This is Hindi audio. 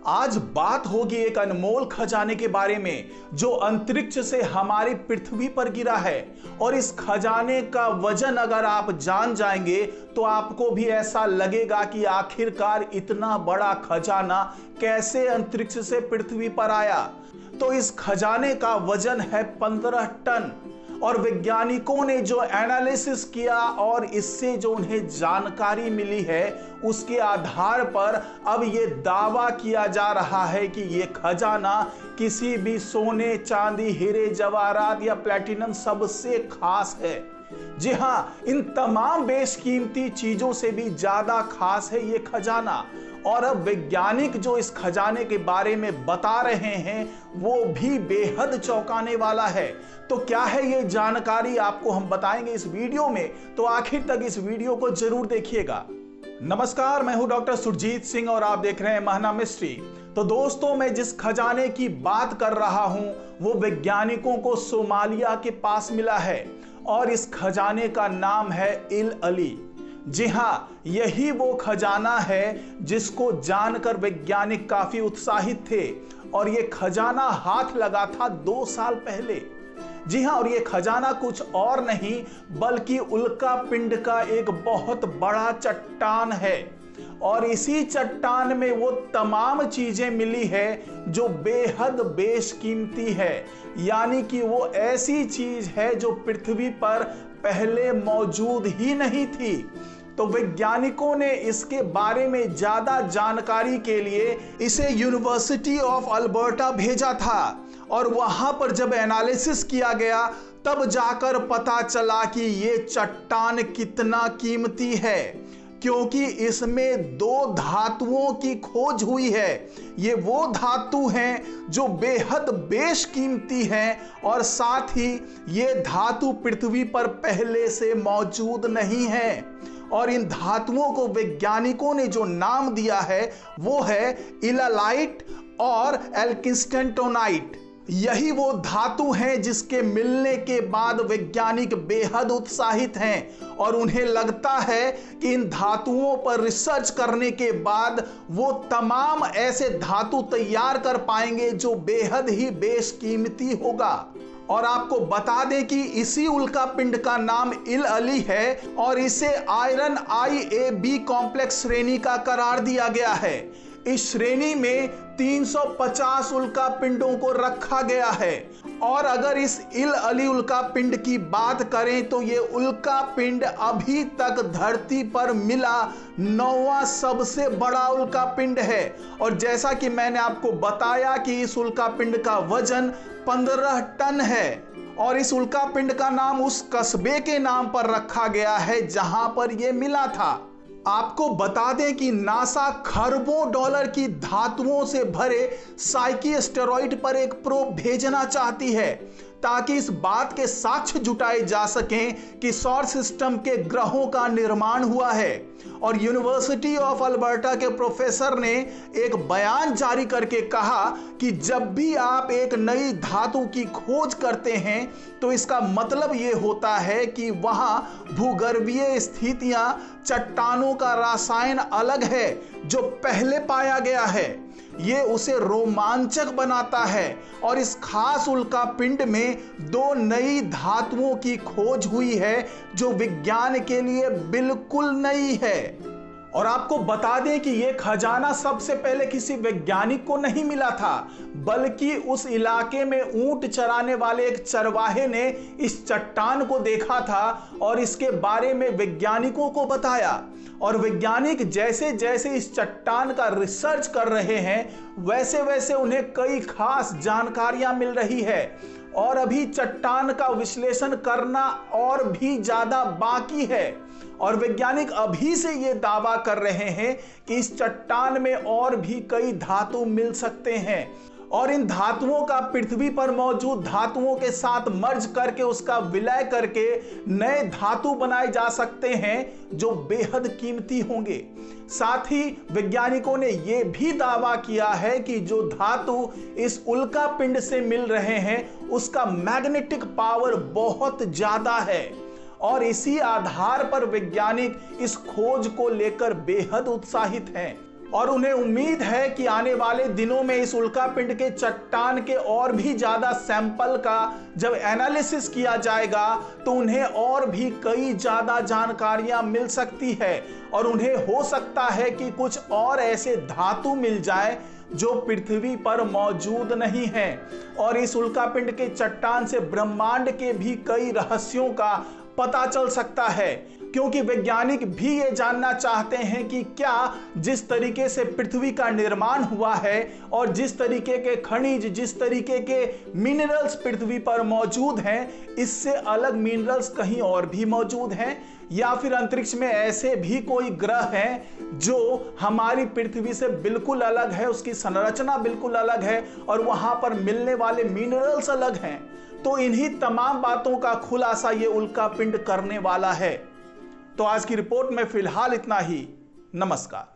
आज बात होगी एक अनमोल खजाने के बारे में जो अंतरिक्ष से हमारी पृथ्वी पर गिरा है। और इस खजाने का वजन अगर आप जान जाएंगे तो आपको भी ऐसा लगेगा कि आखिरकार इतना बड़ा खजाना कैसे अंतरिक्ष से पृथ्वी पर आया। तो इस खजाने का वजन है 15 टन। और वैज्ञानिकों ने जो एनालिसिस किया और इससे जो उन्हें जानकारी मिली है उसके आधार पर अब ये दावा किया जा रहा है कि ये खजाना किसी भी सोने, चांदी, हीरे, जवाहरात या प्लैटिनम सबसे खास है। जी हाँ, इन तमाम बेशकीमती चीजों से भी ज्यादा खास है ये खजाना। और अब वैज्ञानिक जो इस खजाने के बारे में बता रहे हैं वो भी बेहद चौंकाने वाला है। तो क्या है ये जानकारी आपको हम बताएंगे इस वीडियो में, तो आखिर तक इस वीडियो को जरूर देखिएगा। नमस्कार, मैं हूं डॉक्टर सुरजीत सिंह और आप देख रहे हैं महना मिस्ट्री। तो दोस्तों, मैं जिस खजाने की बात कर रहा हूं वो वैज्ञानिकों को सोमालिया के पास मिला है और इस खजाने का नाम है इल अली। जी हाँ, यही वो खजाना है जिसको जानकर वैज्ञानिक काफी उत्साहित थे और ये खजाना हाथ लगा था 2 साल पहले। जी हाँ, और ये खजाना कुछ और नहीं बल्कि उल्का पिंड का एक बहुत बड़ा चट्टान है। और इसी चट्टान में वो तमाम चीजें मिली है जो बेहद बेशकीमती है, यानी कि वो ऐसी चीज है जो पृथ्वी पर पहले मौजूद ही नहीं थी। तो वैज्ञानिकों ने इसके बारे में ज्यादा जानकारी के लिए इसे यूनिवर्सिटी ऑफ अल्बर्टा भेजा था और वहां पर जब एनालिसिस किया गया तब जाकर पता चला कि ये चट्टान कितना कीमती है, क्योंकि इसमें 2 धातुओं की खोज हुई है। ये वो धातु हैं जो बेहद बेशकीमती हैं और साथ ही ये धातु पृथ्वी पर पहले से मौजूद नहीं है। और इन धातुओं को वैज्ञानिकों ने जो नाम दिया है वो है इलालाइट और एल्किंस्टनटोनाइट। यही वो धातु हैं जिसके मिलने के बाद वैज्ञानिक बेहद उत्साहित हैं और उन्हें लगता है कि इन धातुओं पर रिसर्च करने के बाद वो तमाम ऐसे धातु तैयार कर पाएंगे जो बेहद ही बेशकीमती होगा। और आपको बता दें कि इसी उल्का पिंड का नाम इल अली है और इसे आयरन IAB कॉम्प्लेक्स श्रेणी का करार दिया गया है। इस श्रेणी में 350 उल्का पिंडों को रखा गया है। और अगर इस इल अली उल्का पिंड की बात करें तो ये उल्का पिंड अभी तक धरती पर मिला 9वां सबसे बड़ा उल्का पिंड है। और जैसा कि मैंने आपको बताया कि इस उल्का पिंड का वजन 15 टन है और इस उल्का पिंड का नाम उस कस्बे के नाम पर रखा गया है जहां पर यह मिला था। आपको बता दें कि नासा खरबों डॉलर की धातुओं से भरे साइकी एस्टेरॉइड पर एक प्रोब भेजना चाहती है ताकि इस बात के साक्ष्य जुटाए जा सकें कि सौर सिस्टम के ग्रहों का निर्माण हुआ है। और यूनिवर्सिटी ऑफ अल्बर्टा के प्रोफेसर ने एक बयान जारी करके कहा कि जब भी आप एक नई धातु की खोज करते हैं तो इसका मतलब ये होता है कि वहां भूगर्भीय स्थितियां, चट्टानों का रसायन अलग है जो पहले पाया गया है। ये उसे रोमांचक बनाता है और इस खास उल्का पिंड में 2 नई धातुओं की खोज हुई है जो विज्ञान के लिए बिल्कुल नई है। और आपको बता दें कि यह खजाना सबसे पहले किसी वैज्ञानिक को नहीं मिला था बल्कि उस इलाके में ऊंट चराने वाले एक चरवाहे ने इस चट्टान को देखा था और इसके बारे में वैज्ञानिकों को बताया। और वैज्ञानिक जैसे जैसे इस चट्टान का रिसर्च कर रहे हैं वैसे वैसे उन्हें कई खास जानकारियां मिल रही है और अभी चट्टान का विश्लेषण करना और भी ज्यादा बाकी है। और वैज्ञानिक अभी से ये दावा कर रहे हैं कि इस चट्टान में और भी कई धातु मिल सकते हैं और इन धातुओं का पृथ्वी पर मौजूद धातुओं के साथ मर्ज करके उसका विलय करके नए धातु बनाए जा सकते हैं जो बेहद कीमती होंगे। साथ ही वैज्ञानिकों ने यह भी दावा किया है कि जो धातु इस उल्का पिंड से मिल रहे हैं उसका मैग्नेटिक पावर बहुत ज्यादा है और इसी आधार पर वैज्ञानिक इस खोज को लेकर बेहद उत्साहित हैं। और उन्हें उम्मीद है कि आने वाले दिनों में इस उल्कापिंड के चट्टान के और भी ज्यादा सैंपल का जब एनालिसिस किया जाएगा तो उन्हें और भी कई ज्यादा जानकारियां मिल सकती है और उन्हें हो सकता है कि कुछ और ऐसे धातु मिल जाए जो पृथ्वी पर मौजूद नहीं है। और इस उल्कापिंड के चट्टान से ब्रह्मांड के भी कई रहस्यों का पता चल सकता है, क्योंकि वैज्ञानिक भी ये जानना चाहते हैं कि क्या जिस तरीके से पृथ्वी का निर्माण हुआ है और जिस तरीके के खनिज, जिस तरीके के मिनरल्स पृथ्वी पर मौजूद हैं, इससे अलग मिनरल्स कहीं और भी मौजूद हैं, या फिर अंतरिक्ष में ऐसे भी कोई ग्रह हैं जो हमारी पृथ्वी से बिल्कुल अलग है, उसकी संरचना बिल्कुल अलग है और वहां पर मिलने वाले मिनरल्स अलग हैं। तो इन्हीं तमाम बातों का खुलासा ये उल्कापिंड करने वाला है। तो आज की रिपोर्ट में फिलहाल इतना ही। नमस्कार।